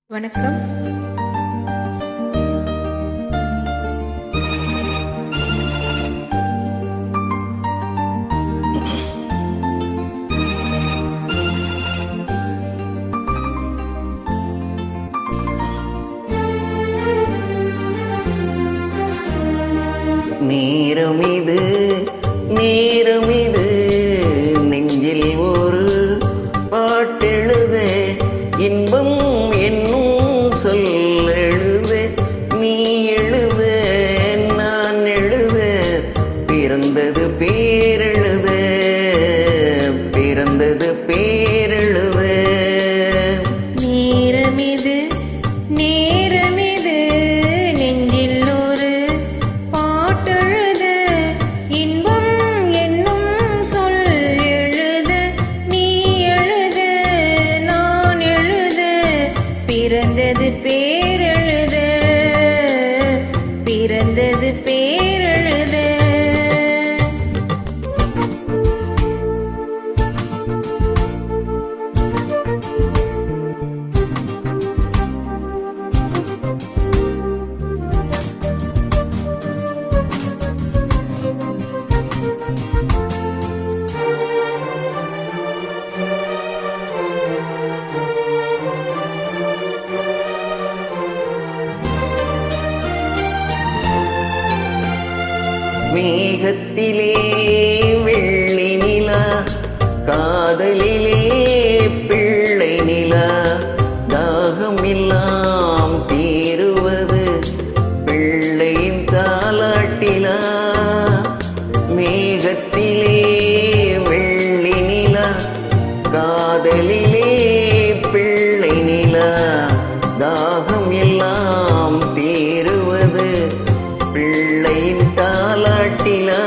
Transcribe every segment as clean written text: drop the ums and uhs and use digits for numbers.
வணக்கம். நேரமிது நேரமிது நெஞ்சில் ஒரு பாட்டெழுத இன்பம் என்னும் சொல்லெழுத நீ எழுத நான் எழுத பிறந்தது பேரெழுத பிறந்தது பேரெழுத. நேரமிது நேரமிது நெஞ்சில் ஒரு பாட்டெழுத இன்பம் என்னும் சொல் எழுத நீ எழுத நான் எழுத பிறந்தது பேரெழுத பிறந்தது பேரெழுத. மேகத்திலே வெள்ளி நிலா காதலிலே பிள்ளை நிலா தாகம் எல்லாம் தீருவது பிள்ளையின் தாலாட்டிலா. மேகத்திலே வெள்ளி நிலா காதலிலே பிள்ளை நிலா தாகம் எல்லாம் தீருவது பிள்ளையின் தாலாட்டிலா.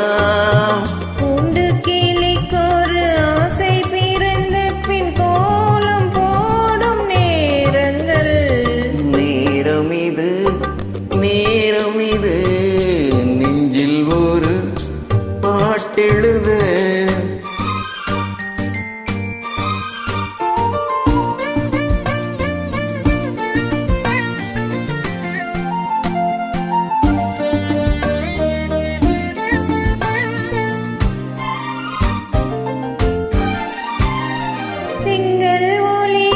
உண்டு கிளிக்கொரு ஆசை பிறந்த பின் கோலம் போடும் நேரங்கள். நேரமிது நேரமிது நெஞ்சில் ஒரு பாட்டெழுத திங்கள் ஒளி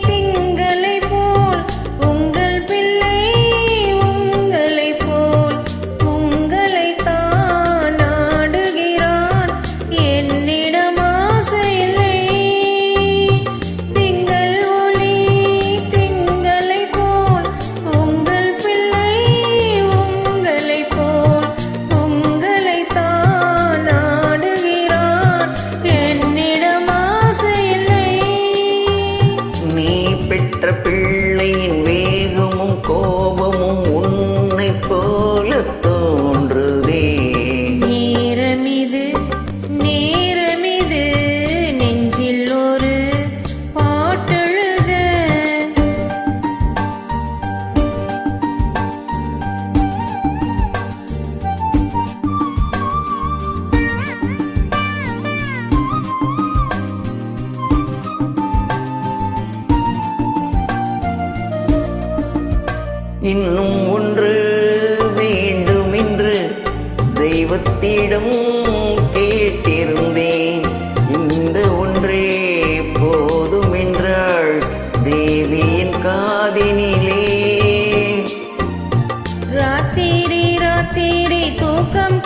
திங்களை போல் உங்கள் பிள்ளை உங்களை போல் உங்களை தான் நாடுகிறான் என்னிடம் ஆசை இல்லை. திங்கள் ஒளி திங்களை போல் உங்கள் பிள்ளை உங்களை போல் உங்களை தான் நாடுகிறான் என்னிடம் ஆசை இல்லை. நீ பெற்ற பிள்ளையின் வேகமும் கோபமும் உன்னை போல தோன்றுதே. நேரமிது நேரமிது நெஞ்சில் ஒரு பாட்டெழுத. இன்னும் ஒன்று வேண்டும் என்று தெய்வத்திடம் கேட்டிருந்தேன். இந்த ஒன்றே போதும் என்றாள் தேவியின் காதினிலே. ராத்திரி ராத்திரி தூக்கம்